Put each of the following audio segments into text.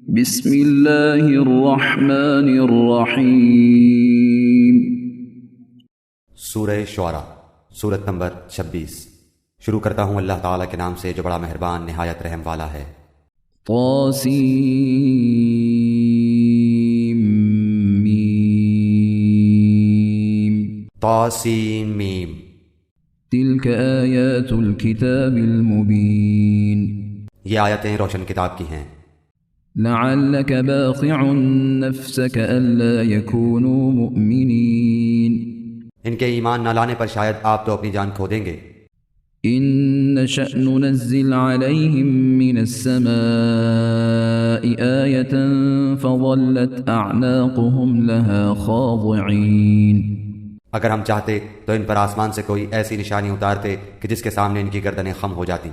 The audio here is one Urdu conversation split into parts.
بسم اللہ الرحمن الرحیم۔ سورہ شعراء، سورت نمبر 26۔ شروع کرتا ہوں اللہ تعالیٰ کے نام سے جو بڑا مہربان نہایت رحم والا ہے۔ طاسیم میم۔ طاسیم میم۔ تلک آیات الکتاب المبین۔ یہ آیتیں روشن کتاب کی ہیں۔ لعلک باخع نفسک الا یکونوا مؤمنین۔ ان کے ایمان نہ لانے پر شاید آپ تو اپنی جان کھو دیں گے۔ ان نشأ ننزل علیہم من السماء آیة فظلت اعناقهم لها خاضعین۔ اگر ہم چاہتے تو ان پر آسمان سے کوئی ایسی نشانی اتارتے کہ جس کے سامنے ان کی گردنیں خم ہو جاتی۔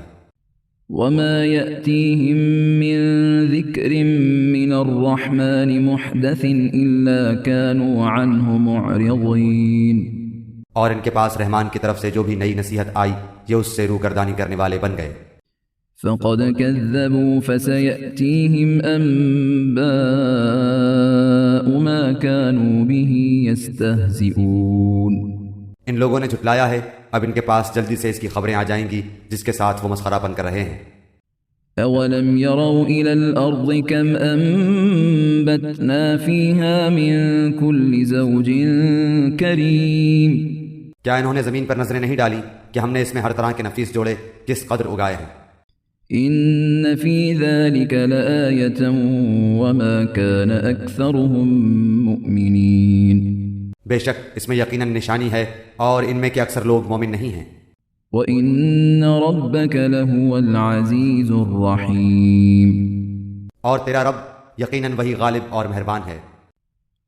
وما يأتيهم من ذكر من الرحمن محدث إلا كانوا عنه معرضين۔ اور ان کے پاس رحمان کی طرف سے جو بھی نئی نصیحت آئی یہ اس سے روگردانی کرنے والے بن گئے۔ فقد كذبوا فسيأتيهم أنباء ما كانوا به يستهزئون۔ ان لوگوں نے جھٹلایا ہے، اب ان کے پاس جلدی سے اس کی خبریں آ جائیں گی جس کے ساتھ وہ مسخرہ پن کر رہے ہیں۔ اولم يروا الى الارض كم انبتنا فيها من كل زوج كريم۔ کیا انہوں نے زمین پر نظریں نہیں ڈالی کہ ہم نے اس میں ہر طرح کے نفیس جوڑے کس قدر اگائے ہیں۔ ان في ذلك لآية وما كان اكثرهم مؤمنين۔ بے شک اس میں یقیناً نشانی ہے اور ان میں کے اکثر لوگ مومن نہیں ہیں۔ وَإِنَّ رَبَّكَ لَهُوَ الْعَزِيزُ الرَّحِيمُ۔ اور تیرا رب یقیناً وہی غالب اور مہربان ہے۔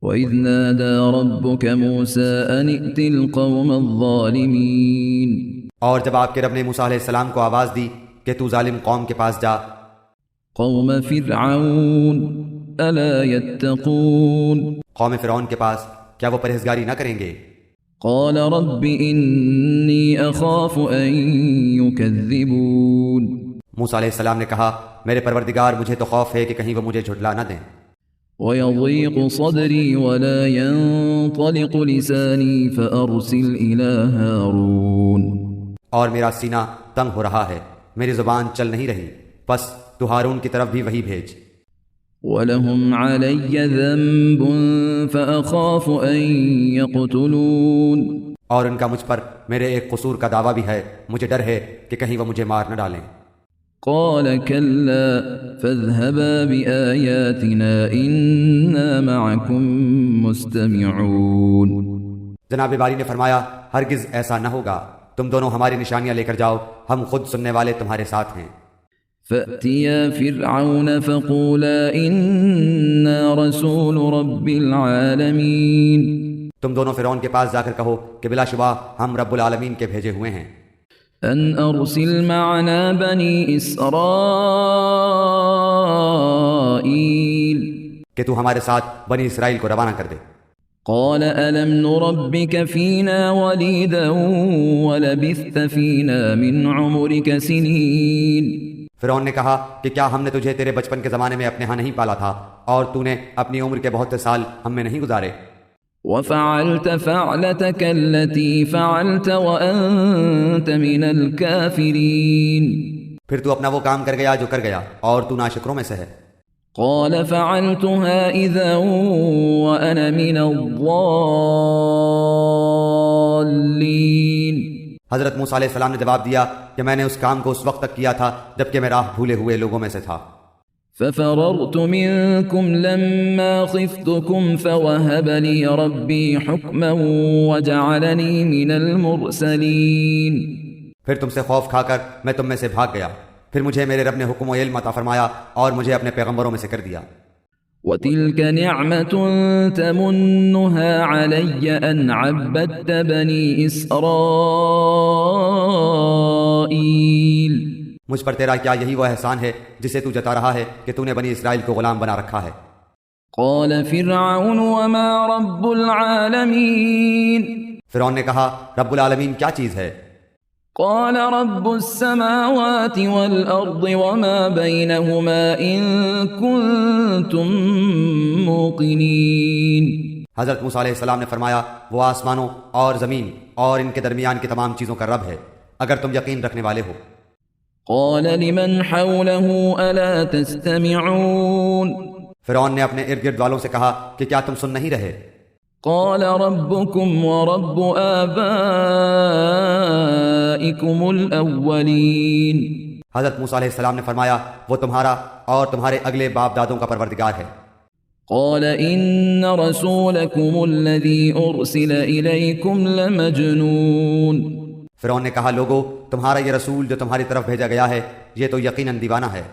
وَإِذْ نَادَى رَبُّكَ مُوسَىٰ أَنِ ائْتِ الْقَوْمَ الظَّالِمِينَ۔ اور جب آپ کے رب نے موسیٰ علیہ السلام کو آواز دی کہ تو ظالم قوم کے پاس جا۔ قوم فرعون أَلَا يَتَّقُونَ۔ قوم فرعون کے پاس کیا وہ پرہیزگاری نہ کریں گے؟ قال رب إني أخاف أن يكذبون۔ موسیٰ علیہ السلام نے کہا میرے پروردگار مجھے تو خوف ہے کہ کہیں وہ مجھے جھٹلا نہ دیں۔ ويضيق صدري ولا ينطلق لساني فأرسل إلى هارون۔ اور میرا سینہ تنگ ہو رہا ہے، میری زبان چل نہیں رہی، پس تو ہارون کی طرف بھی وہی بھیج۔ وَلَهُمْ عَلَيَّ ذَنبٌ فَأَخَافُ أَن يَقْتُلُونَ۔ اور ان کا مجھ پر میرے ایک قصور کا دعویٰ بھی ہے، مجھے ڈر ہے کہ کہیں وہ مجھے مار نہ ڈالیں۔ قَالَ كَلَّا فَاذْهَبَا بِآيَاتِنَا إِنَّا مَعَكُمْ مُسْتَمِعُونَ۔ جناب باری نے فرمایا ہرگز ایسا نہ ہوگا، تم دونوں ہماری نشانیاں لے کر جاؤ، ہم خود سننے والے تمہارے ساتھ ہیں۔ فَأْتِيَا فِرْعَوْنَ فَقُولَا إِنَّا رَسُولُ رَبِّ الْعَالَمِينَ۔ تم دونوں فرعون کے پاس جا کر کہو کہ بلا شبہ ہم رب العالمین کے بھیجے ہوئے ہیں۔ أَنْ أَرْسِلْ مَعَنَا بَنِي إِسْرَائِيلَ۔ کہ تو ہمارے ساتھ بنی اسرائیل کو روانہ کر دے۔ قال ألم نربك فينا وليدا ولبثت فينا من عمرك سنين۔ فرعون نے کہا کہ کیا ہم نے تجھے تیرے بچپن کے زمانے میں اپنے ہاں نہیں پالا تھا اور تو نے اپنی عمر کے بہت سے سال ہم میں نہیں گزارے۔ وفعلت فعلتك التي فعلت وأنت من الكافرين۔ پھر تو اپنا وہ کام کر گیا جو کر گیا اور تو ناشکروں میں سے ہے۔ قال فعلتها إذا وأنا من الضالين۔ حضرت موسیٰ علیہ السلام نے جواب دیا کہ میں نے اس کام کو اس وقت تک کیا تھا جبکہ میں راہ بھولے ہوئے لوگوں میں سے تھا۔ ففررت منكم لما خفتكم فوهب لي ربي حكما وجعلني من المرسلين۔ پھر تم سے خوف کھا کر میں تم میں سے بھاگ گیا، پھر مجھے میرے رب نے حکم و علم عطا فرمایا اور مجھے اپنے پیغمبروں میں سے کر دیا۔ وَتِلْكَ نِعْمَةٌ تَمُنُّهَا عَلَيَّ أَنْ عَبَّدْتَ بَنِي إِسْرَائِيلَ۔ مجھ پر تیرا کیا یہی وہ احسان ہے جسے تو جتا رہا ہے کہ تو نے بنی اسرائیل کو غلام بنا رکھا ہے۔ قال فرعون وما رب العالمین۔ فرعون نے کہا رب العالمین کیا چیز ہے؟ قال رب السماوات والأرض وما بينهما إن كنتم موقنين۔ حضرت موسیٰ علیہ السلام نے فرمایا وہ آسمانوں اور زمین اور ان کے درمیان کی تمام چیزوں کا رب ہے اگر تم یقین رکھنے والے ہو۔ قال لمن حوله ألا تستمعون؟ فرعون نے اپنے ارد گرد والوں سے کہا کہ کیا تم سن نہیں رہے؟ قال ربكم ورب آبائكم الأولين۔ حضرت موسیٰ علیہ السلام نے فرمایا وہ تمہارا اور تمہارے اگلے باپ دادوں کا پروردگار ہے۔ قال إن رسولكم الذي أرسل إليكم لمجنون۔ فرعون نے کہا لوگو تمہارا یہ رسول جو تمہاری طرف بھیجا گیا ہے یہ تو یقیناً دیوانہ ہے۔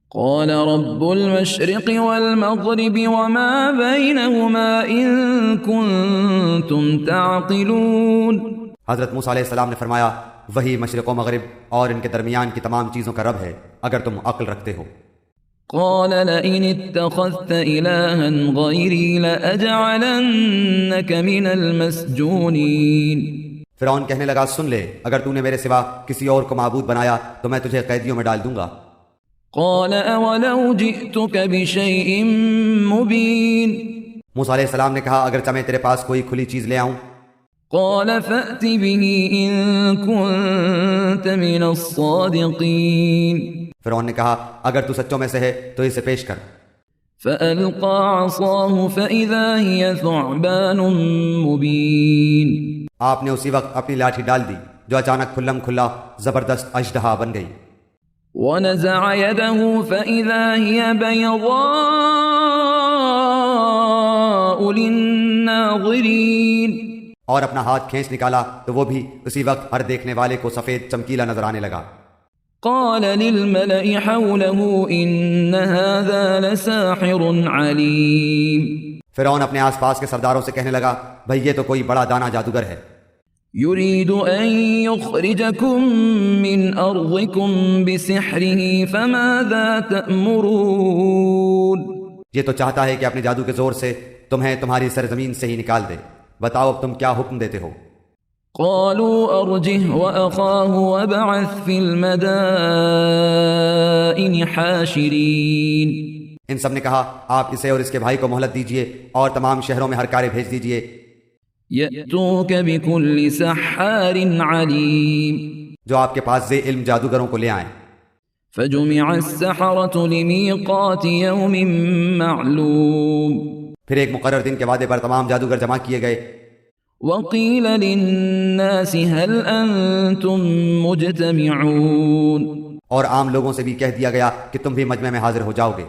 قال رب المشرق والمغرب وما بينهما إن كنتم تعقلون۔ حضرت موسیٰ علیہ السلام نے فرمایا وہی مشرق و مغرب اور ان کے درمیان کی تمام چیزوں کا رب ہے اگر تم عقل رکھتے ہو۔ قال لئن اتخذت إلها غيري لأجعلنك من المسجونين۔ فرعون کہنے لگا سن لے اگر تو نے میرے سوا کسی اور کو معبود بنایا تو میں تجھے قیدیوں میں ڈال دوں گا۔ قال أولو جئتك بشيء مبين۔ موسیٰ علیہ السلام نے کہا اگرچہ میں تیرے پاس کوئی کھلی چیز لے آؤں۔ قال فأت به إن كنت من الصادقين۔ فرعون نے کہا اگر تو سچوں میں سے ہے تو اسے پیش کر۔ فألقى عصاه فإذا هي ثعبان مبين۔ آپ نے اسی وقت اپنی لاٹھی ڈال دی جو اچانک کھلم کھلا زبردست اژدہا بن گئی۔ ونزع يده فإذا هي بيضاء للناظرين۔ اور اپنا ہاتھ کھینچ نکالا تو وہ بھی اسی وقت ہر دیکھنے والے کو سفید چمکیلا نظر آنے لگا۔ قال للملأ حوله إن هذا لساحر عليم۔ فرعون اپنے آس پاس کے سرداروں سے کہنے لگا بھئی یہ تو کوئی بڑا دانا جادوگر ہے۔ يريد أن يخرجكم من أرضكم بسحره فماذا تأمرون؟ یہ تو چاہتا ہے کہ اپنے جادو کے زور سے تمہیں تمہاری سرزمین سے ہی نکال دے، بتاؤ اب تم کیا حکم دیتے ہو؟ قالوا أرجه وأخاه وابعث في المدائن حاشرين۔ ان سب نے کہا آپ اسے اور اس کے بھائی کو مہلت دیجئے اور تمام شہروں میں ہر کارے بھیج دیجئے۔ يأتوك بكل سحار عليم۔ جو آپ کے پاس ذی علم جادوگروں کو لے آئیں۔ فجمع السحرة لميقات يوم معلوم۔ پھر ایک مقرر دن کے وعدے پر تمام جادوگر جمع کیے گئے۔ وقيل للناس هل أنتم مجتمعون؟ اور عام لوگوں سے بھی کہہ دیا گیا کہ تم بھی مجمع میں حاضر ہو جاؤ گے۔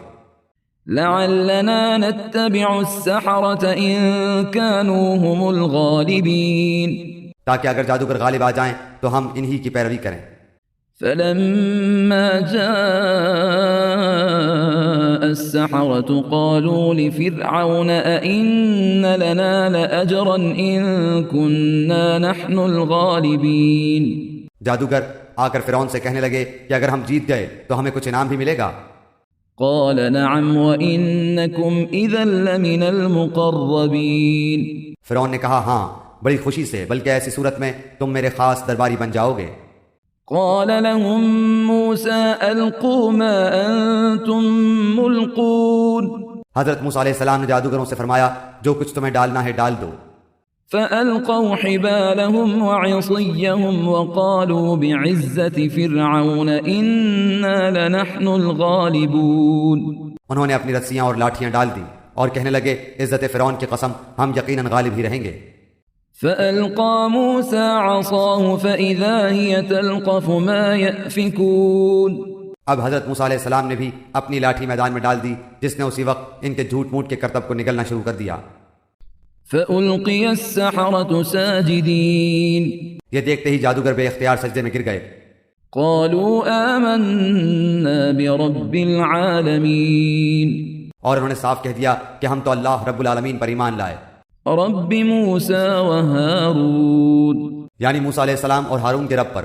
لعلنا نتبع السحرة إن كانوا هم الغالبين۔ تاکہ اگر جادوگر غالب آ جائیں تو ہم انہی کی پیروی کریں۔ فلما جاء السحرة قالوا لفرعون أئن لنا لأجرا إن كنا نحن الغالبين۔ جادوگر آ کر فرعون سے کہنے لگے کہ اگر ہم جیت گئے تو ہمیں کچھ انعام بھی ملے گا۔ قال نعم وإنكم إذا لمن المقربين۔ فرعون نے کہا ہاں بڑی خوشی سے، بلکہ ایسی صورت میں تم میرے خاص درباری بن جاؤ گے۔ قال لهم موسى ألقوا ما أنتم ملقون۔ حضرت موسیٰ علیہ السلام نے جادوگروں سے فرمایا جو کچھ تمہیں ڈالنا ہے ڈال دو۔ فألقوا حبالهم وعصيهم وقالوا بعزة فرعون إنا لنحن الغالبون۔ انہوں نے اپنی رسیاں اور لاٹھیاں ڈال دی اور کہنے لگے عزت فرعون کی قسم ہم یقیناً غالب ہی رہیں گے۔ فألقى موسى عصاه فإذا هي تلقف ما يأفكون۔ اب حضرت موسیٰ علیہ السلام نے بھی اپنی لاٹھی میدان میں ڈال دی جس نے اسی وقت ان کے جھوٹ موٹ کے کرتب کو نگلنا شروع کر دیا۔ فألقي السحرة ساجدين۔ یہ دیکھتے ہی جادوگر بے اختیار سجدے میں گر گئے۔ قالوا آمنا برب العالمين۔ اور انہوں نے صاف کہہ دیا کہ ہم تو اللہ رب العالمین پر ایمان لائے، رب موسى وهارون۔ یعنی موسیٰ علیہ السلام اور ہارون کے رب پر۔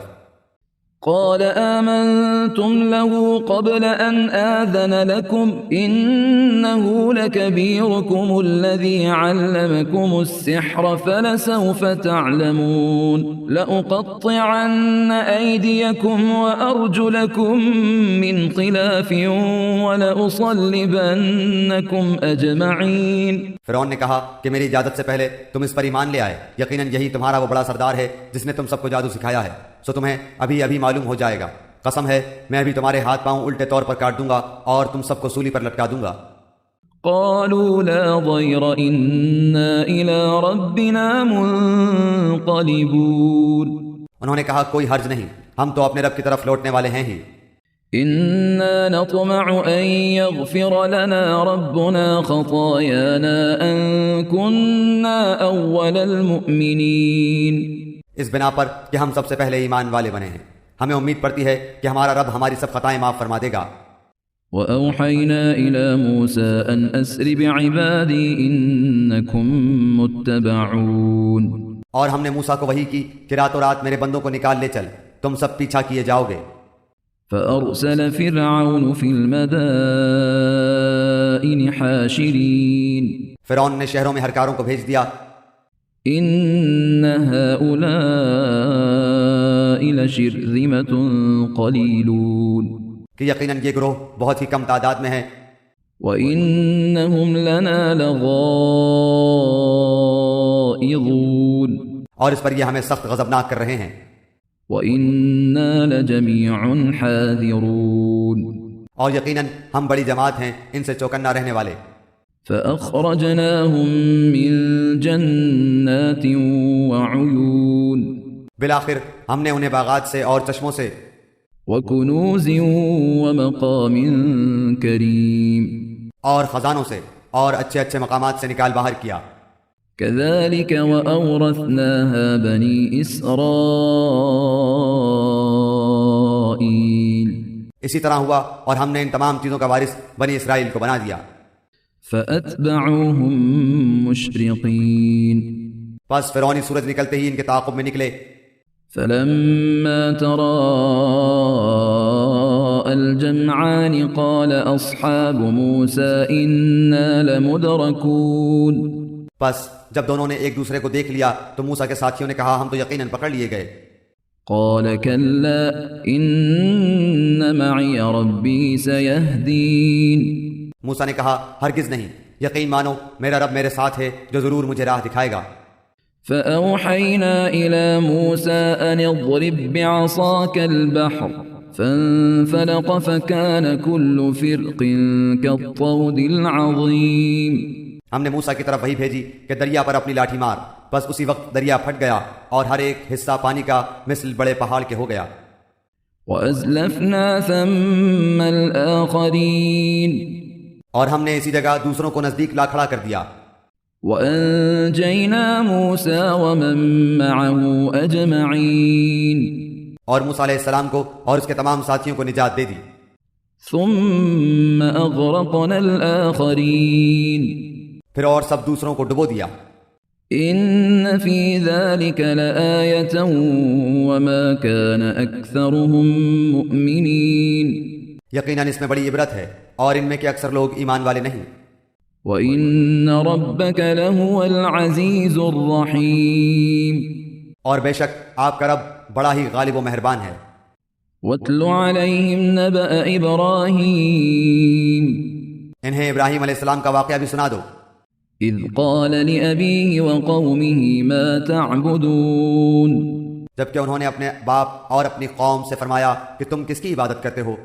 قال آمنتم له قبل أن آذن لكم إنه لكبيركم الذي علمكم السحر فلسوف تعلمون لأقطعن أيديكم وأرجلكم من خلاف ولأصلبنكم أجمعين۔ فرعون نے کہا کہ میری اجازت سے پہلے تم اس پر ایمان لے آئے، یقیناً یہی تمہارا وہ بڑا سردار ہے جس نے تم سب کو جادو سکھایا ہے، سو تمہیں ابھی ابھی معلوم ہو جائے گا۔ قسم ہے میں ابھی تمہارے ہاتھ پاؤں الٹے طور پر کاٹ دوں گا اور تم سب کو سولی پر لٹکا دوں گا۔ قالوا لا ضير إنا إلى ربنا منقلبون۔ انہوں نے کہا کوئی حرج نہیں، ہم تو اپنے رب کی طرف لوٹنے والے ہیں ہی۔ إنا نطمع أن يغفر لنا ربنا خطايانا أن كنا أول المؤمنين۔ اس بنا پر کہ ہم سب سے پہلے ایمان والے بنے ہیں، ہمیں امید پڑتی ہے کہ ہمارا رب ہماری سب خطائیں معاف فرما دے گا۔ وأوحينا إلى موسى أن أسر بعبادي إنكم متبعون۔ اور ہم نے موسیٰ کو وحی کی کہ راتوں رات میرے بندوں کو نکال لے چل، تم سب پیچھا کیے جاؤ گے۔ فأرسل فرعون في المدائن حاشرين۔ فرعون نے شہروں میں ہرکاروں کو بھیج دیا، إن هؤلاء لشرذمة قليلون۔ کہ یقیناً یہ گروہ بہت ہی کم تعداد میں ہے، وَإِنَّهُمْ لَنَا لَغَائِظُونَ۔ اور اس پر یہ ہمیں سخت غضبناک کر رہے ہیں، وَإِنَّا لَجَمِيعٌ حَاذِرُونَ۔ اور یقیناً ہم بڑی جماعت ہیں ان سے چوکنا رہنے والے۔ فَأَخْرَجْنَاهُمْ مِنْ جَنَّاتٍ وَعُيُونٍ۔ بالآخر ہم نے انہیں باغات سے اور چشموں سے، وَكُنُوزٍ وَمَقَامٍ كَرِيمٍ۔ اور خزانوں سے اور اچھے اچھے مقامات سے نکال باہر کیا۔ كَذَلِكَ وَأَوْرَثْنَاهَا بَنِي إِسْرَائِيلَ۔ اسی طرح ہوا اور ہم نے ان تمام چیزوں کا وارث بنی اسرائیل کو بنا دیا۔ فَأَتْبَعُوهُمْ مُشْرِقِينَ۔ پس فرعونی سورج نکلتے ہی ان کے تعاقب میں نکلے۔ فَلَمَّا تَرَاءَى الْجَمْعَانِ قَالَ أَصْحَابُ مُوسَىٰ إِنَّا لَمُدْرَكُونَ۔ پس جب دونوں نے ایک دوسرے کو دیکھ لیا تو موسیٰ کے ساتھیوں نے کہا ہم تو یقیناً پکڑ لیے گئے۔ قَالَ كَلَّا إِنَّ مَعِيَ رَبِّي سَيَهْدِينِ۔ موسیٰ نے کہا ہرگز نہیں، یقین مانو میرا رب میرے ساتھ ہے جو ضرور مجھے راہ دکھائے گا۔ فَأَوْحَيْنَا إِلَى مُوسَىٰ أَنِ اضْرِب بِّعَصَاكَ الْبَحْرَ فَانفَلَقَ فَكَانَ كُلُّ فِرْقٍ كَالطَّوْدِ الْعَظِيمِ۔ ہم نے موسیٰ کی طرف وہی بھیجی کہ دریا پر اپنی لاٹھی مار، بس اسی وقت دریا پھٹ گیا اور ہر ایک حصہ پانی کا مثل بڑے پہاڑ کے ہو گیا۔ وَأَزْلَفْنَا ثَمَّ الْآخَرِينَ۔ اور ہم نے اسی جگہ دوسروں کو نزدیک لا کھڑا کر دیا۔ وَأَنجَيْنَا مُوسَىٰ وَمَن مَّعَهُ أَجْمَعِينَ۔ اور موسیٰ علیہ السلام کو اور اس کے تمام ساتھیوں کو نجات دے دی۔ ثُمَّ أَغْرَقْنَا الْآخَرِينَ۔ پھر اور سب دوسروں کو ڈبو دیا۔ إِنَّ فِي ذَلِكَ لَآيَةً وَمَا كَانَ أَكْثَرُهُم مُّؤْمِنِينَ۔ یقیناً اس میں بڑی عبرت ہے اور ان میں کہ اکثر لوگ ایمان والے نہیں۔ وَإِنَّ رَبَّكَ لَهُوَ الْعَزِيزُ الرَّحِيمُ۔ اور بے شک آپ کا رب بڑا ہی غالب و مہربان ہے۔ وَاتْلُ عَلَيْهِمْ نَبَأَ إِبْرَاهِيمَ۔ انہیں ابراہیم علیہ السلام کا واقعہ بھی سنا دو۔ إِذْ قَالَ لِأَبِيهِ وَقَوْمِهِ مَا تَعْبُدُونَ۔ جبکہ انہوں نے اپنے باپ اور اپنی قوم سے فرمایا کہ تم کس کی عبادت کرتے ہو؟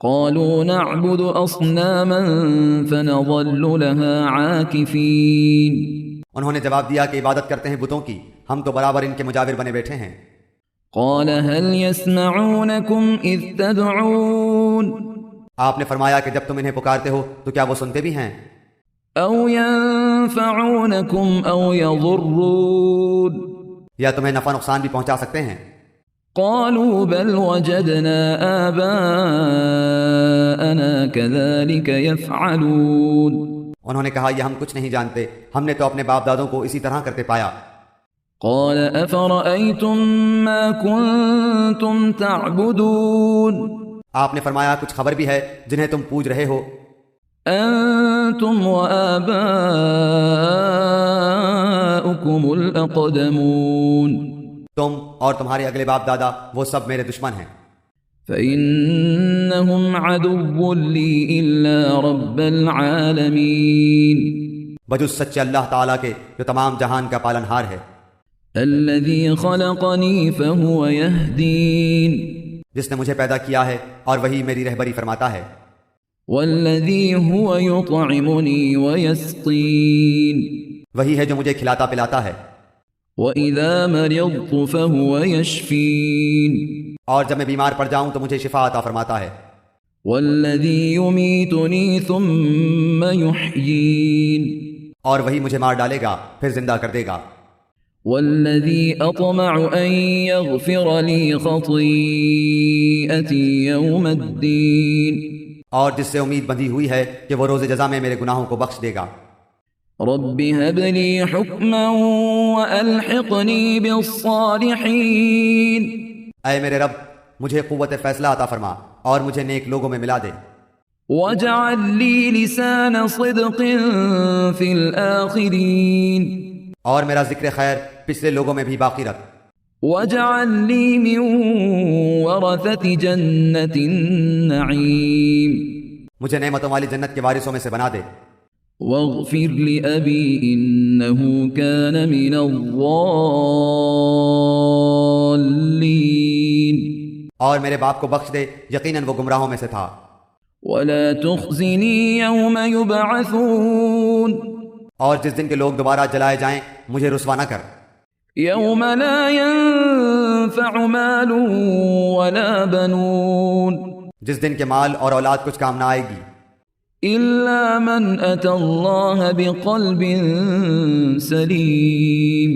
قالوا نعبد أصناما فنظل لها عاكفين۔ انہوں نے جواب دیا کہ عبادت کرتے ہیں بتوں کی، ہم تو برابر ان کے مجاور بنے بیٹھے ہیں۔ قال هل يسمعونكم إذ تدعون۔ آپ نے فرمایا کہ جب تم انہیں پکارتے ہو تو کیا وہ سنتے بھی ہیں؟ أو ينفعونكم أو يضرون۔ یا تمہیں نفع نقصان بھی پہنچا سکتے ہیں؟ قالوا بل وجدنا آباءنا كذلك يفعلون۔ انہوں نے کہا یہ ہم کچھ نہیں جانتے، ہم نے تو اپنے باپ دادوں کو اسی طرح کرتے پایا۔ قال أفرأيتم ما كنتم تعبدون آپ نے فرمایا کچھ خبر بھی ہے جنہیں تم پوج رہے ہو؟ أنتم وآباؤكم الأقدمون تم اور تمہارے اگلے باپ دادا وہ سب میرے دشمن ہیں۔ فإنهم عدو لي إلا رب العالمين بجز سچے اللہ تعالیٰ کے جو تمام جہان کا پالن ہار ہے، الذي خلقني فهو يهدين جس نے مجھے پیدا کیا ہے اور وہی میری رہبری فرماتا ہے، والذي هو يطعمني ويسقين وہی ہے جو مجھے کھلاتا پلاتا ہے، وإذا مرضت فهو يشفين اور جب میں بیمار پڑ جاؤں تو مجھے شفا عطا فرماتا ہے، والذي يميتني ثم يحيين اور وہی مجھے مار ڈالے گا پھر زندہ کر دے گا، والذي أطمع أن يغفر لي خطيئتي يوم الدين اور جس سے امید بندھی ہوئی ہے کہ وہ روز جزا میں میرے گناہوں کو بخش دے گا۔ رب هب لي حكما وألحقني بالصالحين اے میرے رب مجھے قوت فیصلہ عطا فرما اور مجھے نیک لوگوں میں ملا دے، واجعل لي لسان صدق في الآخرين اور میرا ذکر خیر پچھلے لوگوں میں بھی باقی رکھ، واجعل لي من ورثة جنة النعيم مجھے نعمتوں والی جنت کے وارثوں میں سے بنا دے، واغفر لأبي إنه كان من الضالين اور میرے باپ کو بخش دے یقیناً وہ گمراہوں میں سے تھا، ولا تخزني يوم يبعثون اور جس دن کے لوگ دوبارہ جلائے جائیں مجھے رسوا نہ کر، يوم لا ينفع مال ولا بنون جس دن کے مال اور اولاد کچھ کام نہ آئے گی، إلا من أتى الله بقلب سليم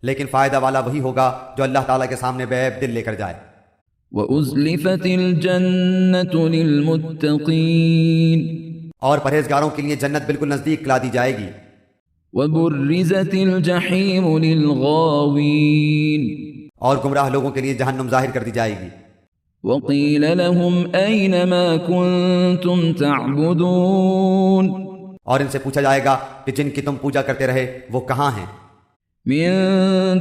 لیکن فائدہ والا وہی ہوگا جو اللہ تعالیٰ کے سامنے بے عیب دل لے کر جائے، وأزلفت الجنة للمتقين اور پرہیزگاروں کے لیے جنت بالکل نزدیک لا دی جائے گی، وبرزت الجحيم للغاوين اور گمراہ لوگوں کے لیے جہنم ظاہر کر دی جائے گی، وقيل لهم أين ما كنتم تعبدون اور ان سے پوچھا جائے گا کہ جن کی تم پوجا کرتے رہے وہ کہاں ہیں، من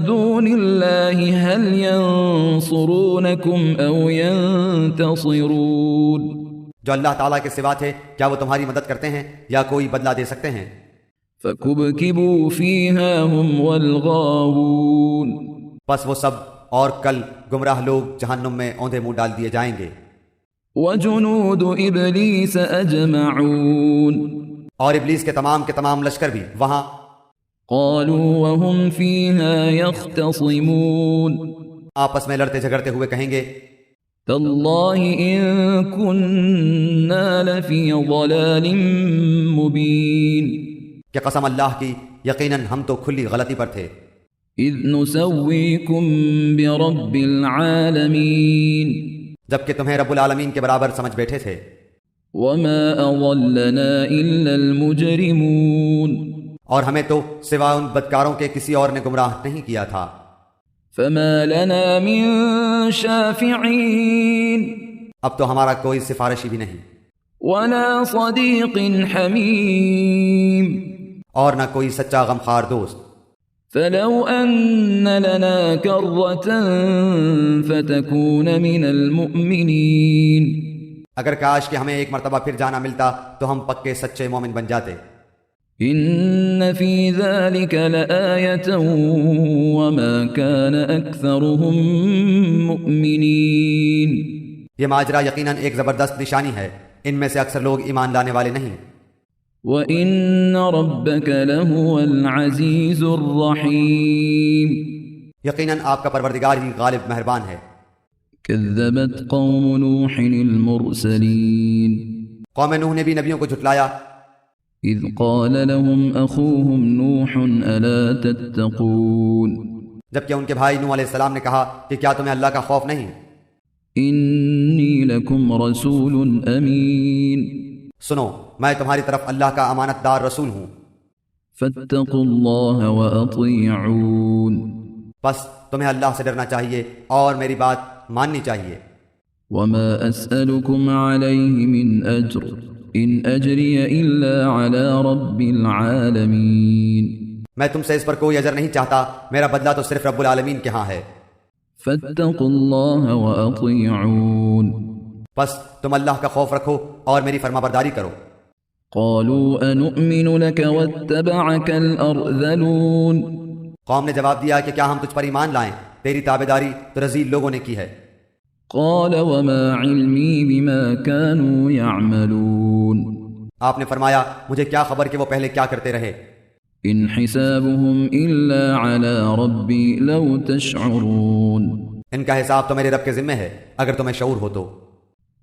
دون الله هل ينصرونكم أو ينتصرون جو اللہ تعالیٰ کے سوا تھے کیا وہ تمہاری مدد کرتے ہیں یا کوئی بدلہ دے سکتے ہیں، فكبكبوا فيها هم والغاوون پس وہ سب اور کل گمراہ لوگ جہنم میں اوندھے منہ ڈال دیے جائیں گے، وجنود إبليس أجمعون اور ابلیس کے تمام لشکر بھی وہاں، قالوا وهم فيها يختصمون آپس میں لڑتے جھگڑتے ہوئے کہیں گے، تالله إن كنا لفي ضلال مبين کہ قسم اللہ کی یقیناً ہم تو کھلی غلطی پر تھے، إذ نسويكم برب العالمين جبکہ تمہیں رب العالمین کے برابر سمجھ بیٹھے تھے، وما أضلنا إلا المجرمون اور ہمیں تو سوا ان بدکاروں کے کسی اور نے گمراہ نہیں کیا تھا، فما لنا من شافعين اب تو ہمارا کوئی سفارشی بھی نہیں، ولا صديق حميم اور نہ کوئی سچا غمخوار دوست، فلو أن لنا كرة فتكون من المؤمنين اگر کاش کہ ہمیں ایک مرتبہ پھر جانا ملتا تو ہم پکے سچے مومن بن جاتے، إن في ذلك لآية وما كان أكثرهم مؤمنين یہ ماجرا یقیناً ایک زبردست نشانی ہے، ان میں سے اکثر لوگ ایمان لانے والے نہیں، وَإِنَّ رَبَّكَ لَهُوَ الْعَزِيزُ الرَّحِيمُ یقیناً آپ کا پروردگار ہی غالب مہربان ہے۔ كذبت قوم نوح المرسلين قوم نوح نے بھی نبیوں کو جھٹلایا، إذ قال لهم أخوهم نوح ألا تتقون جبکہ ان کے بھائی نوح علیہ السلام نے کہا کہ کیا تمہیں اللہ کا خوف نہیں، إني لكم رسول أمين سنو میں تمہاری طرف اللہ کا امانت دار رسول ہوں، فاتقوا الله وأطيعون بس تمہیں اللہ سے ڈرنا چاہیے اور میری بات ماننی چاہیے۔ وما أسألكم عليه من أجر إن أجري إلا على رب العالمين میں تم سے اس پر کوئی اجر نہیں چاہتا، میرا بدلہ تو صرف رب العالمین کے ہاں ہے۔ فاتقوا الله وأطيعون بس تم اللہ کا خوف رکھو اور میری فرما برداری کرو۔ قالوا أنؤمن لك واتبعك الأرذلون قوم نے جواب دیا کہ کیا ہم تجھ پر ایمان لائیں؟ تیری تابعداری تو رذیل لوگوں نے کی ہے۔ قال وما علمي بما كانوا يعملون آپ نے فرمایا مجھے کیا خبر کہ وہ پہلے کیا کرتے رہے۔ إن حسابهم إلا على ربي لو تشعرون ان کا حساب تو میرے رب کے ذمہ ہے اگر تمہیں شعور ہو تو۔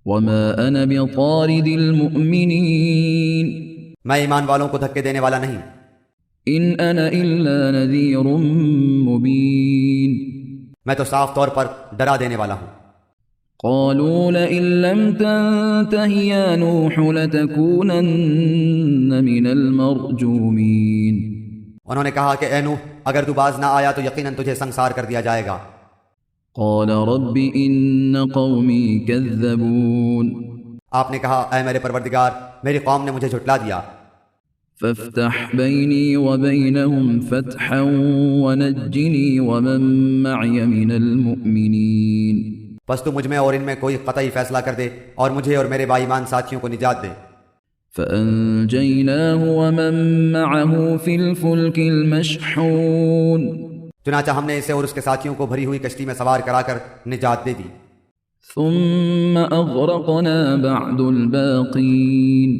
وما أنا بطارد المؤمنين میں ایمان والوں کو دھکے دینے والا نہیں، إن أنا إلا نذير مبين میں تو صاف طور پر ڈرا دینے والا ہوں۔ قالوا لئن لم تنته يا نوح لتكونن من المرجومين انہوں نے کہا کہ اے نوح اگر تو باز نہ آیا تو یقیناً تجھے سنسار کر دیا جائے گا۔ قال رب إن قومي كذبون آپ نے کہا اے میرے پروردگار میری قوم نے مجھے جھٹلا دیا، فافتح بيني وبينهم فتحا ونجني ومن معي من المؤمنين بس تو مجھ میں اور ان میں کوئی قطعی فیصلہ کر دے اور مجھے اور میرے با ایمان ساتھیوں کو نجات دے۔ فأنجيناه ومن معه في الفلك المشحون چنانچہ ہم نے اسے اور اس کے ساتھیوں کو بھری ہوئی کشتی میں سوار کرا کر نجات دے دی۔ ثم أغرقنا بعد الباقين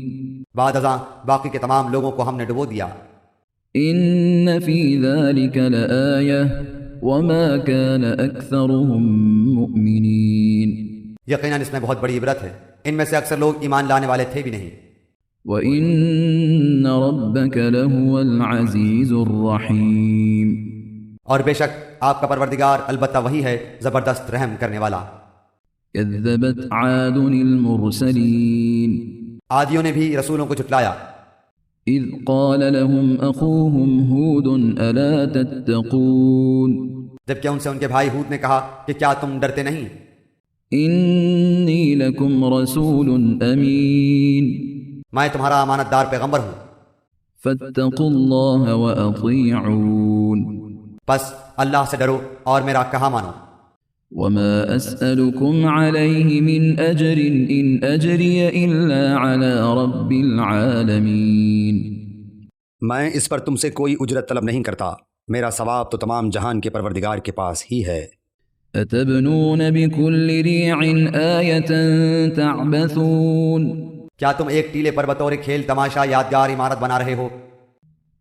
بعد ازاں باقی کے تمام لوگوں کو ہم نے ڈبو دیا۔ إن في ذلك لآية وما كان أكثرهم مؤمنين یقیناً اس میں بہت بڑی عبرت ہے، ان میں سے اکثر لوگ ایمان لانے والے تھے بھی نہیں۔ وَإِنَّ رَبَّكَ لَهُوَ الْعَزِيزُ الرَّحِيمُ اور بے شک آپ کا پروردگار البتہ وہی ہے زبردست رحم کرنے والا۔ كذبت عاد المرسلين عادیوں نے بھی رسولوں کو جھٹلایا، إذ قال لهم أخوهم هود ألا تتقون جبکہ ان سے ان کے بھائی ہود نے کہا کہ کیا تم ڈرتے نہیں؟ إني لكم رسول أمين میں تمہارا امانت دار پیغمبر ہوں، فاتقوا الله وأطيعون بس اللہ سے ڈرو اور میرا کہا مانو۔ وما أسألكم عليه من أجر إن أجري إلا على رب العالمين میں اس پر تم سے کوئی اجرت طلب نہیں کرتا، میرا ثواب تو تمام جہان کے پروردگار کے پاس ہی ہے۔ أتبنون بكل ريع آية تعبثون کیا تم ایک ٹیلے پر بطور کھیل تماشا یادگار عمارت بنا رہے ہو،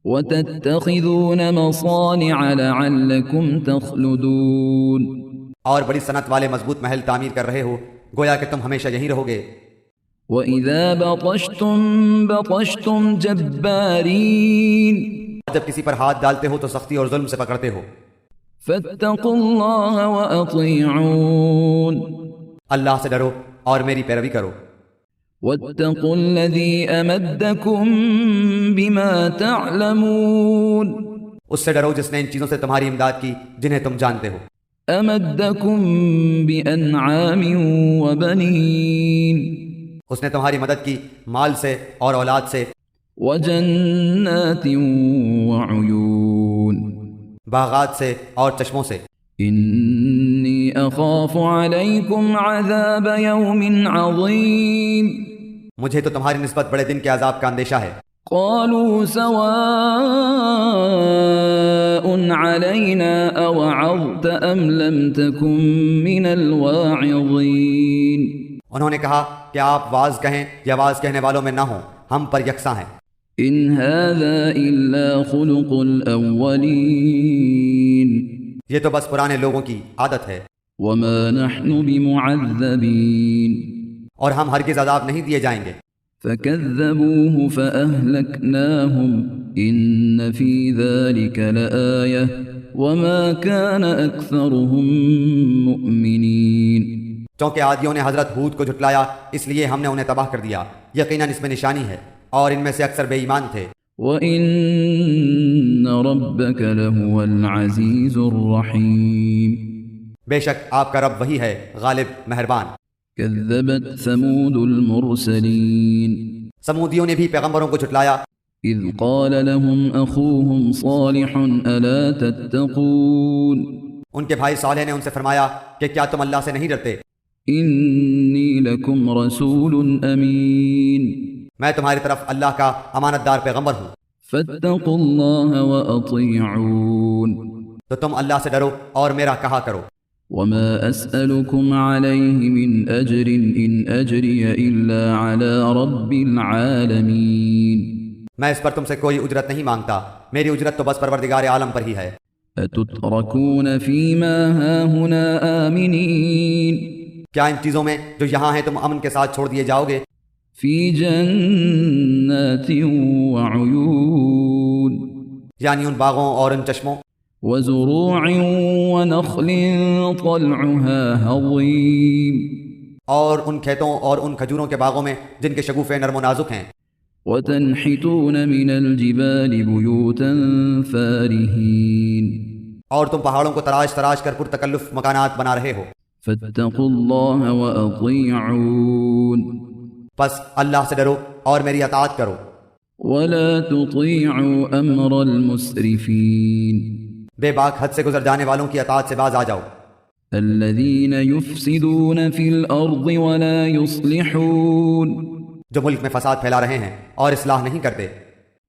وتتخذون مصانع لعلكم تخلدون اور بڑی صنعت والے مضبوط محل تعمیر کر رہے ہو گویا کہ تم ہمیشہ یہیں رہو گے۔ وَإِذَا بَطَشْتُمْ بَطَشْتُمْ جَبَّارِينَ جب کسی پر ہاتھ ڈالتے ہو تو سختی اور ظلم سے پکڑتے ہو۔ فَاتَّقُوا اللَّهَ وَأَطِيعُونَ اللہ سے ڈرو اور میری پیروی کرو۔ وَاتَّقُوا الَّذِي أَمَدَّكُم بِمَا تَعْلَمُونَ اس سے ڈرو جس نے ان چیزوں سے تمہاری امداد کی جنہیں تم جانتے ہو۔ أَمَدَّكُم بِأَنْعَامٍ وَبَنِينَ اس نے تمہاری مدد کی مال سے اور اولاد سے، وَجَنَّاتٍ وَعُيُونٍ باغات سے اور چشموں سے۔ إِنِّي أَخَافُ عَلَيْكُمْ عَذَابَ يَوْمٍ عَظِيمٍ مجھے تو تمہاری نسبت بڑے دن کے عذاب کا اندیشہ ہے۔ قالوا سواء علينا أوعظت أم لم تكن من الواعظين انہوں نے کہا کہ آپ واعظ کہیں یا واعظ کہنے والوں میں نہ ہوں، ہم پر یکساں ہیں۔ إن هذا إلا خلق الأولين یہ تو بس پرانے لوگوں کی عادت ہے، وما نحن بمعذبين اور ہم ہرگز عذاب نہیں دیے جائیں گے۔ فكذبوه فأهلكناهم إن في ذلك لآية وما كان أكثرهم مؤمنين چونکہ عادیوں نے حضرت ہود کو جھٹلایا اس لیے ہم نے انہیں تباہ کر دیا، یقیناً اس میں نشانی ہے اور ان میں سے اکثر بے ایمان تھے۔ وَإِنَّ رَبَّكَ لَهُوَ الْعَزِيزُ الرَّحِيمُ بے شک آپ کا رب وہی ہے غالب مہربان۔ كذبت ثمود المرسلين سمودیوں نے بھی پیغمبروں کو جھٹلایا، إذ قال لهم أخوهم صالح ألا تتقون ان کے بھائی صالح نے ان سے فرمایا کہ کیا تم اللہ سے نہیں ڈرتے؟ إني لكم رسول أمين میں تمہاری طرف اللہ کا امانت دار پیغمبر ہوں، فاتقوا الله وأطيعون تو تم اللہ سے ڈرو اور میرا کہا کرو۔ وما أسألكم عليه من أجر إن أجري إلا على رب العالمين میں اس پر تم سے کوئی اجرت نہیں مانگتا، میری اجرت تو بس پروردگار عالم پر ہی ہے۔ أتتركون فيما هاهنا آمنين کیا ان چیزوں میں جو یہاں ہیں تم امن کے ساتھ چھوڑ دیے جاؤ گے؟ في جنات وعيون یعنی ان باغوں اور ان چشموں، وزروع ونخل طلعها هضيم اور ان کھیتوں اور ان کھجوروں کے باغوں میں جن کے شگوفے نرم و نازک ہیں، وتنحتون من الجبال بيوتا فارهين اور تم پہاڑوں کو تراش تراش کر پرتکلف مکانات بنا رہے ہو۔ فاتقوا الله وأطيعون پس اللہ سے ڈرو اور میری اطاعت کرو، ولا تطيعوا أمر المسرفين بے باک حد سے گزر جانے والوں کی اطاعت سے باز آ جاؤ، الذين يفسدون في الأرض ولا يصلحون جو ملک میں فساد پھیلا رہے ہیں اور اصلاح نہیں کرتے۔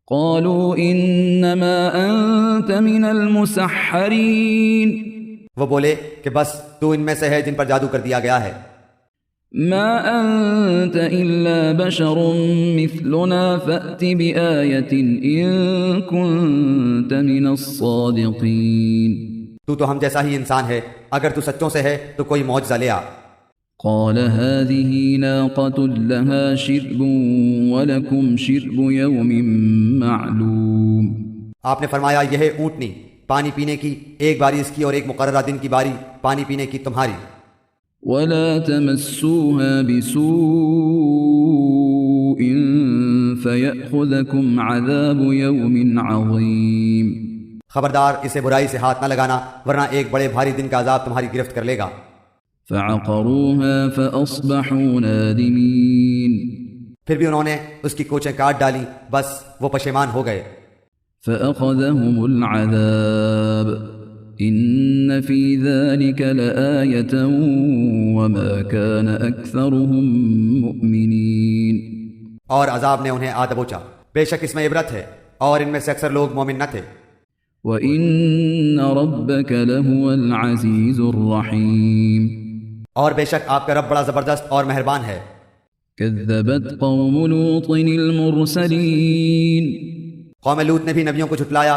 قالوا إنما أنت من المسحرين وہ بولے کہ بس تو ان میں سے ہے جن پر جادو کر دیا گیا ہے، ما أنت إلا بشر مثلنا فأت بآية إن كنت من الصادقين تو ہم جیسا ہی انسان ہے، اگر تو سچوں سے ہے تو کوئی معجزہ لے آ۔ قال هذه ناقة لها شرب ولكم شرب يوم معلوم آپ نے فرمایا یہ ہے اونٹنی، پانی پینے کی ایک باری اس کی اور ایک مقررہ دن کی باری پانی پینے کی تمہاری، ولا تمسوها بسوء فيأخذكم عذاب يوم عظيم خبردار اسے برائی سے ہاتھ نہ لگانا ورنہ ایک بڑے بھاری دن کا عذاب تمہاری گرفت کر لے گا۔ فعقروها فأصبحوا نادمين پھر بھی انہوں نے اس کی کوچیں کاٹ ڈالی، بس وہ پشیمان ہو گئے۔ فأخذهم العذاب إن في ذلك لآية وما كان أكثرهم مؤمنين اور عذاب نے انہیں آ دبوچا، بے شک اس میں عبرت ہے اور ان میں سے اکثر لوگ مومن نہ تھے۔ وَإِنَّ رَبَّكَ لَهُوَ الْعَزِيزُ الرَّحِيمُ اور بے شک آپ کا رب بڑا زبردست اور مہربان ہے۔ كذبت قوم لوط المرسلين قوم لوط نے بھی نبیوں کو جھٹلایا،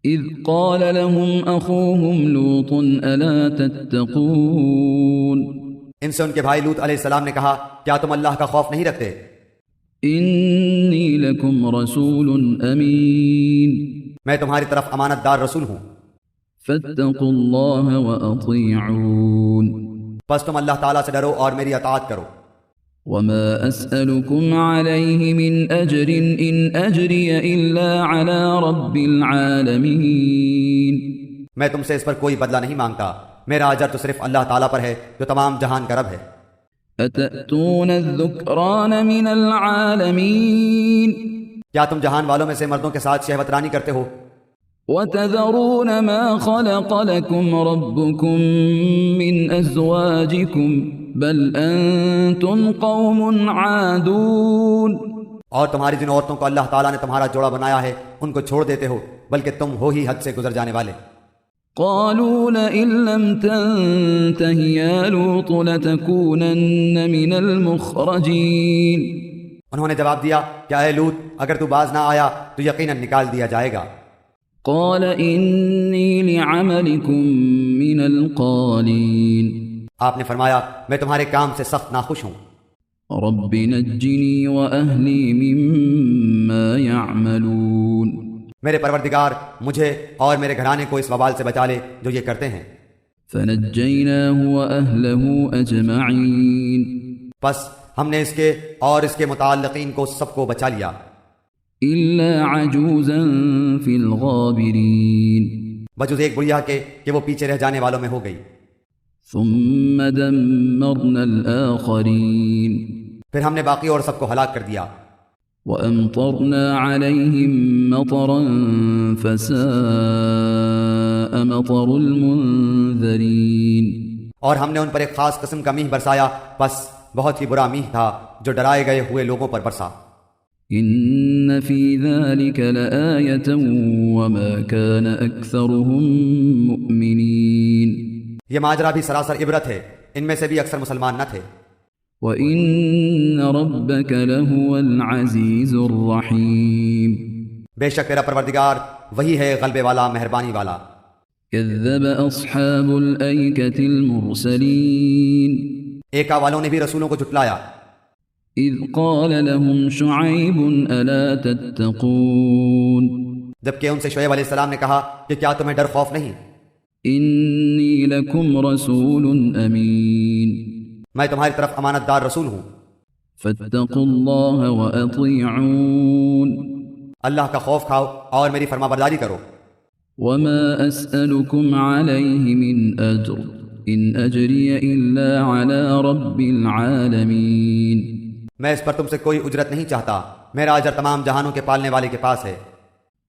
إذ قال لهم أخوهم لوط ألا تتقون ان سے ان کے بھائی لوط علیہ السلام نے کہا کیا تم اللہ کا خوف نہیں رکھتے؟ إني لكم رسول أمين میں تمہاری طرف امانت دار رسول ہوں، فاتقوا الله وأطيعون پس تم اللہ تعالیٰ سے ڈرو اور میری اطاعت کرو۔ وما أسألكم عليه من أجر إن أجري إلا على رب العالمين میں تم سے اس پر کوئی بدلہ نہیں مانگتا، میرا اجر تو صرف اللہ تعالیٰ پر ہے جو تمام جہان کا رب ہے۔ أتأتون الذكران من العالمين کیا تم جہان والوں میں سے مردوں کے ساتھ شہوت رانی کرتے ہو، وتذرون ما خلق لكم ربكم من أزواجكم بل أنتم قوم عادون اور تمہاری جن عورتوں کو اللہ تعالیٰ نے تمہارا جوڑا بنایا ہے ان کو چھوڑ دیتے ہو، بلکہ تم ہو ہی حد سے گزر جانے والے۔ قالوا لئن لم تنته يا لوط لتكونن من المخرجين انہوں نے جواب دیا کہ اے لوط اگر تو باز نہ آیا تو یقیناً نکال دیا جائے گا۔ قال إني لعملكم من القالين آپ نے فرمایا میں تمہارے کام سے سخت ناخوش ہوں، رب نجني وأهلي مما يعملون میرے پروردگار مجھے اور میرے گھرانے کو اس وبال سے بچا لے جو یہ کرتے ہیں۔ فنجيناه وأهله أجمعين پس ہم نے اس کے اور اس کے متعلقین کو سب کو بچا لیا۔ إلا عجوزا في الغابرين بجز ایک بڑھیا کے کہ وہ پیچھے رہ جانے والوں میں ہو گئی. ثم دمرنا الآخرين پھر ہم نے باقی اور سب کو ہلاک کر دیا. وأمطرنا عليهم مطرا فساء مطر المنذرين اور ہم نے ان پر ایک خاص قسم کا میہ برسایا، بس بہت ہی برا میہ تھا جو ڈرائے گئے ہوئے لوگوں پر برسا. إن في ذلك لآية وما كان أكثرهم مؤمنين یہ ماجرا بھی سراسر عبرت ہے، ان میں سے بھی اکثر مسلمان نہ تھے. وَإِنَّ رَبَّكَ لَهُوَ الْعَزِيزُ الرَّحِيمُ بے شک تیرا پروردگار وہی ہے غلبے والا، مہربانی والا. كذب أصحاب الأيكة المرسلين ایکا والوں نے بھی رسولوں کو جھٹلایا. إذ قال لهم شعيب ألا تتقون جبکہ ان سے شعیب علیہ السلام نے کہا کہ کیا تمہیں ڈر خوف نہیں؟ إني لكم رسول أمين میں تمہاری طرف امانت دار رسول ہوں. فاتقوا الله وأطيعون اللہ کا خوف کھاؤ اور میری فرما برداری کرو. وما أسألكم عليه من أجر إن أجري إلا على رب العالمين میں اس پر تم سے کوئی اجرت نہیں چاہتا، میرا اجر تمام جہانوں کے پالنے والے کے پاس ہے.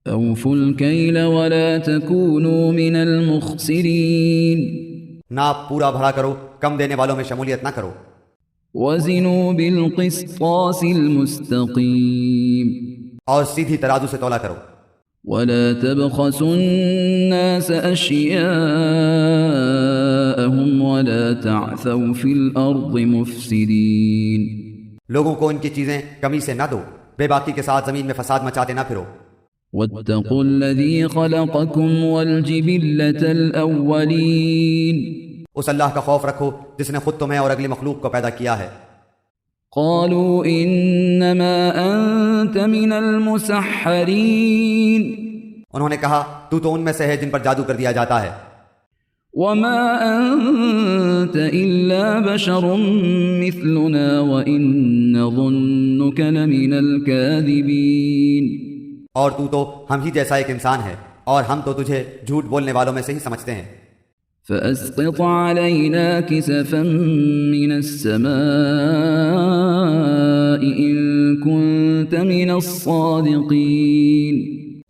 أوفوا الكيل ولا تكونوا من المخسرين ناپ پورا بھرا کرو، کم دینے والوں میں شمولیت نہ کرو. وزنوا بالقسطاس المستقيم اور سیدھی ترازو سے تولا کرو. ولا تبخسوا الناس أشياءهم ولا تعثوا في الأرض مفسدين لوگوں کو ان کی چیزیں کمی سے نہ دو، بے باکی کے ساتھ زمین میں فساد مچاتے نہ پھرو. واتقوا الذي خلقكم والجبلة الأولين اس اللہ کا خوف رکھو جس نے خود تمہیں اور اگلی مخلوق کو پیدا کیا ہے. قالوا إنما أنت من المسحرين انہوں نے کہا تو ان میں سے ہے جن پر جادو کر دیا جاتا ہے. وما أنت إلا بشر مثلنا وإن نظنك لمن الكاذبين اور تو ہم ہی جیسا ایک انسان ہے اور ہم تو تجھے جھوٹ بولنے والوں میں سے ہی سمجھتے ہیں. فأسقط علينا كسفا من السماء إن كنت من الصادقين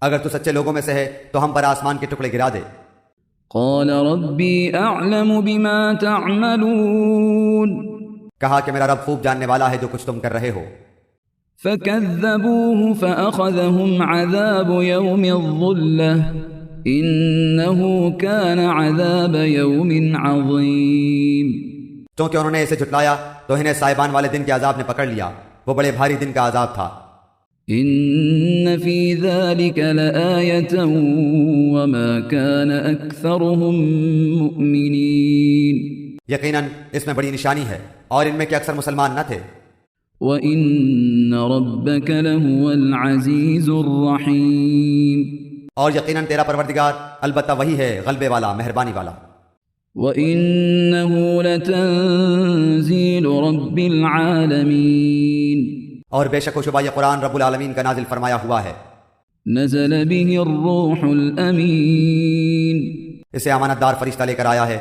اگر تو سچے لوگوں میں سے ہے تو ہم پر آسمان کے ٹکڑے گرا دے. قال ربي أعلم بما تعملون کہا کہ میرا رب خوب جاننے والا ہے جو کچھ تم کر رہے ہو. فكذبوه فأخذهم عذاب يوم الظلة إنه كان عذاب يوم عظيم چونکہ انہوں نے اسے جھٹلایا تو انہیں سائبان والے دن کے عذاب نے پکڑ لیا، وہ بڑے بھاری دن کا عذاب تھا. إن في ذلك لآية وما كان أكثرهم مؤمنين یقیناً اس میں بڑی نشانی ہے اور ان میں کہ اکثر مسلمان نہ تھے. وَإِنَّ رَبَّكَ لَهُوَ الْعَزِيزُ الرَّحِيمُ اور یقیناً تیرا پروردگار البتہ وہی ہے غلبے والا، مہربانی والا. وَإِنَّهُ لَتَنزِيلُ رَبِّ الْعَالَمِينَ اور بے شک و شبہ یہ قرآن رب العالمین کا نازل فرمایا ہوا ہے. نزل به الروح الأمين اسے امانت دار فرشتہ لے کر آیا ہے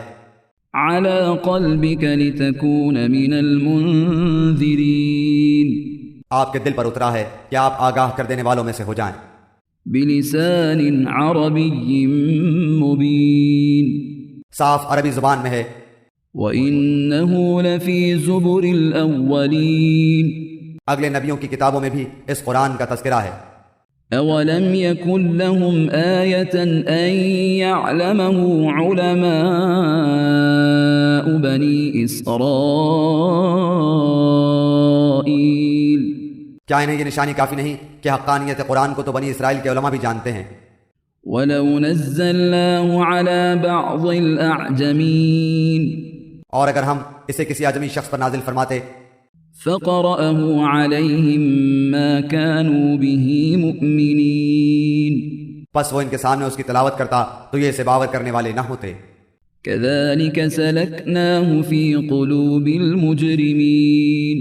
على قلبك لتكون من المنذرين آپ کے دل پر اترا ہے کہ آپ آگاہ کر دینے والوں میں سے ہو جائیں. بلسان عربي مبين صاف عربی زبان میں ہے. وإنه لفي زبر الأولين اگلے نبیوں کی کتابوں میں بھی اس قرآن کا تذکرہ ہے. أولم يكن لهم آية أن يعلمه علماء بني إسرائيل کیا انہیں یہ نشانی کافی نہیں کہ حقانیت قرآن کو تو بنی اسرائیل کے علماء بھی جانتے ہیں. ولو نزلناه على بعض الأعجمين اور اگر ہم اسے کسی اعجمی شخص پر نازل فرماتے فقرأه عليهم ما كانوا به مؤمنين پس وہ ان کے سامنے اس کی تلاوت کرتا تو یہ اسے باور کرنے والے نہ ہوتے. كذلك سلكناه في قلوب المجرمين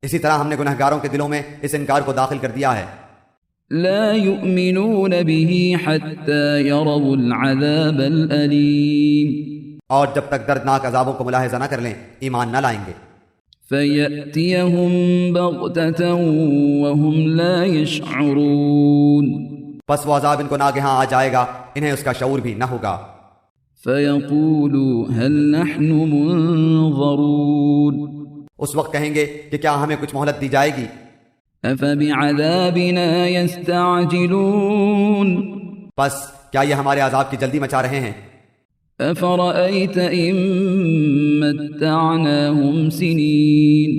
اسی طرح ہم نے گنہگاروں کے دلوں میں اس انکار کو داخل کر دیا ہے. لا يؤمنون به حتى يروا العذاب الأليم اور جب تک دردناک عذابوں کو ملاحظہ نہ کر لیں ایمان نہ لائیں گے۔ فيأتيهم بغتة وهم لا يشعرون پس وہ عذاب ان کو ناگہاں آ جائے گا، انہیں اس کا شعور بھی نہ ہوگا۔ فيقولوا هل نحن منظرون اس وقت کہیں گے کہ کیا ہمیں کچھ مہلت دی جائے گی؟ أفبعذابنا يستعجلون پس کیا یہ ہمارے عذاب کی جلدی مچا رہے ہیں؟ أفرأيت إن متعناهم سنين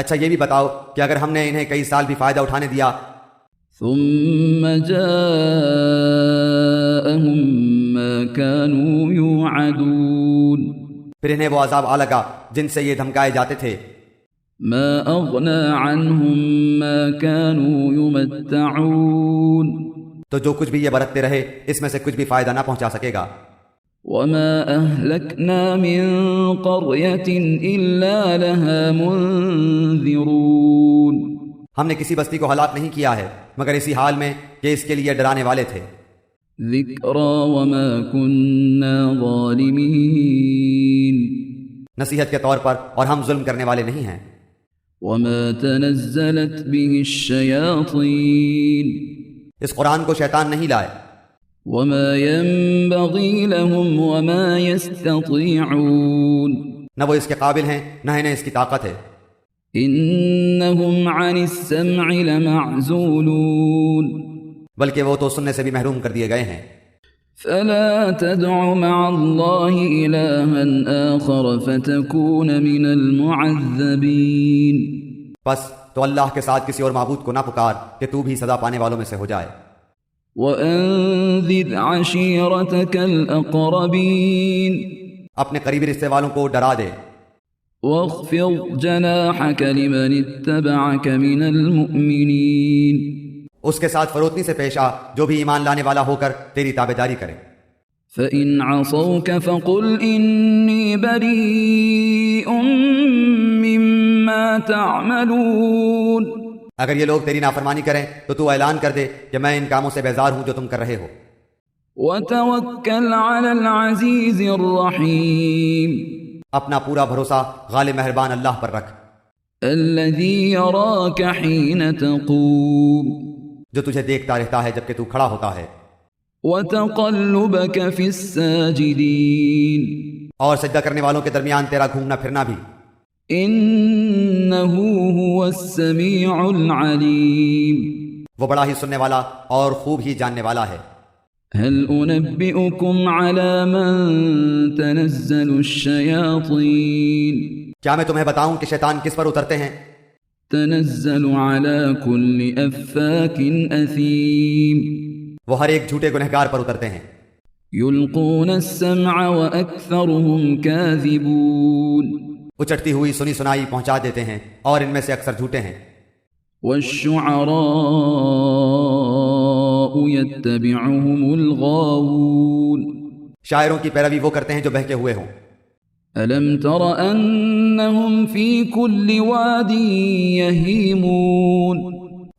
اچھا یہ بھی بتاؤ کہ اگر ہم نے انہیں کئی سال بھی فائدہ اٹھانے دیا، ثم جاءهم ما كانوا يوعدون پھر انہیں وہ عذاب آ لگا جن سے یہ دھمکائے جاتے تھے، ما أغنى عنهم ما كانوا يمتعون تو جو کچھ بھی یہ برتتے رہے اس میں سے کچھ بھی فائدہ نہ پہنچا سکے گا۔ وما أهلكنا من قرية إلا لها منذرون ہم نے کسی بستی کو ہلاک نہیں کیا ہے مگر اسی حال میں کہ اس کے لیے ڈرانے والے تھے۔ ذكرى وما كنا ظالمين نصیحت کے طور پر، اور ہم ظلم کرنے والے نہیں ہیں۔ وما تنزلت به الشياطين اس قرآن کو شیطان نہیں لائے، وما ينبغي لهم وما يستطيعون نہ وہ اس کے قابل ہیں نہ انہیں اس کی طاقت ہے۔ إنهم عن السمع لمعزولون بلکہ وہ تو سننے سے بھی محروم کر دیے گئے ہیں۔ فلا تدع مع الله إلها آخر فتكون من المعذبين بس تو اللہ کے ساتھ کسی اور معبود کو نہ پکار کہ تو بھی سزا پانے والوں میں سے ہو جائے۔ وأنذر عشيرتك الأقربين اپنے قریبی رشتے والوں کو ڈرا دے، واخفض جناحك لمن اتبعك من المؤمنين اس کے ساتھ فروتنی سے پیش آ جو بھی ایمان لانے والا ہو کر تیری تابعداری کرے۔ فإن عصوك فقل إني بريء مما تعملون اگر یہ لوگ تیری نافرمانی کریں تو اعلان کر دے کہ میں ان کاموں سے بیزار ہوں جو تم کر رہے ہو۔ وتوكل على العزيز الرحيم اپنا پورا بھروسہ غالب مہربان اللہ پر رکھ، الذي يراك حين تقوم جو تجھے دیکھتا رہتا ہے جبکہ تو کھڑا ہوتا ہے، وتقلبك في الساجدين اور سجدہ کرنے والوں کے درمیان تیرا گھومنا پھرنا بھی۔ إنه هو السميع العليم وہ بڑا ہی سننے والا اور خوب ہی جاننے والا ہے۔ هل أنبئكم على من تنزل الشياطين کیا میں تمہیں بتاؤں کہ شیطان کس پر اترتے ہیں؟ تنزل على كل أفاك أثيم وہ ہر ایک جھوٹے گنہگار پر اترتے ہیں۔ يلقون السمع وأكثرهم كاذبون اچٹتی ہوئی سنی سنائی پہنچا دیتے ہیں اور ان میں سے اکثر جھوٹے ہیں۔ والشعراء يتبعهم الغاوون شاعروں کی پیروی وہ کرتے ہیں جو بہکے ہوئے ہوں۔ ألم تر أنهم في كل واد يهيمون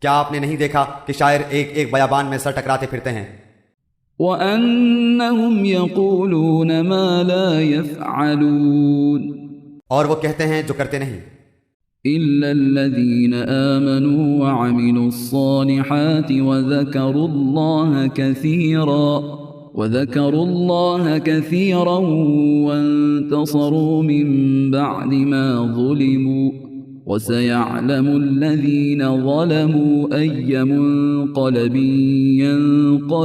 کیا آپ نے نہیں دیکھا کہ شاعر ایک ایک بیابان میں سر ٹکراتے پھرتے ہیں، وأنهم يقولون ما لا يفعلون اور وہ کہتے ہیں جو کرتے نہیں؟ إلا الذين آمنوا وعملوا الصالحات وذكروا الله كثيرا وانتصروا من بعد ما ظلموا وسيعلم الذين ظلموا أي منقلب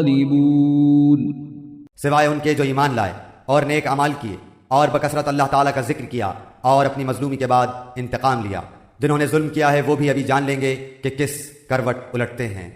ينقلبون سوائے ان کے جو ایمان لائے اور نیک اعمال کیے اور بکثرت اللہ تعالیٰ کا ذکر کیا اور اپنی مظلومی کے بعد انتقام لیا، جنہوں نے ظلم کیا ہے وہ بھی ابھی جان لیں گے کہ کس کروٹ الٹتے ہیں۔